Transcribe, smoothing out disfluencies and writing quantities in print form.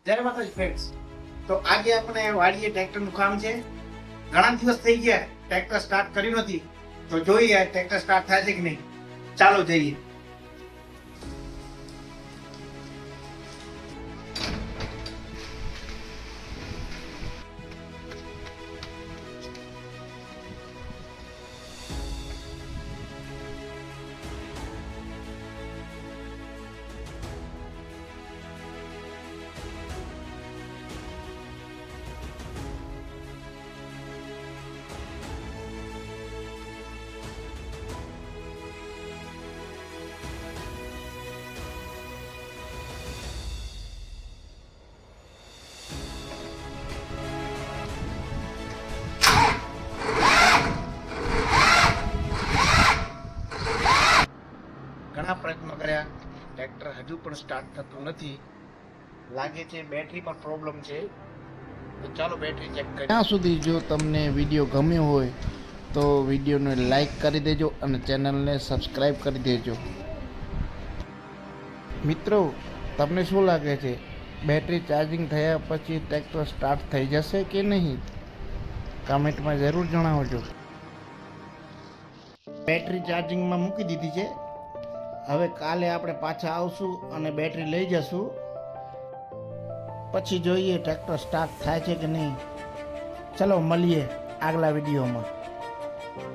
જય માતાજી ફ્રેન્ડ્સ. તો આજે આપણે વાડીએ ટ્રેક્ટરનું કામ છે. ઘણા દિવસ થઈ ગયા ટ્રેક્ટર સ્ટાર્ટ કર્યું નથી, તો જોઈએ ટ્રેક્ટર સ્ટાર્ટ થાય છે કે નહીં. ચાલો જઈએ. ઘણા પ્રયત્નો કર્યા, ટ્રેક્ટર હજુ પણ સ્ટાર્ટ થતું નથી. લાગે છે બેટરીમાં પ્રોબ્લેમ છે. તો ચાલો બેટરી ચેક કરીએ. ત્યાં સુધી જો તમને વિડીયો ગમ્યો હોય તો વિડીયોને લાઈક કરી દેજો અને ચેનલને સબસ્ક્રાઈબ કરી દેજો. મિત્રો, તમને શું લાગે છે, બેટરી ચાર્જિંગ થયા પછી ટ્રેક્ટર સ્ટાર્ટ થઈ જશે કે નહીં? કમેન્ટમાં જરૂર જણાવજો. બેટરી ચાર્જિંગમાં મૂકી દીધી છે. હવે કાલે આપણે પાછા આવશું અને બેટરી લઈ જશું. પછી જોઈએ ટ્રેક્ટર સ્ટાર્ટ થાય છે કે નહીં. ચલો મળીએ આગલા વિડીયોમાં.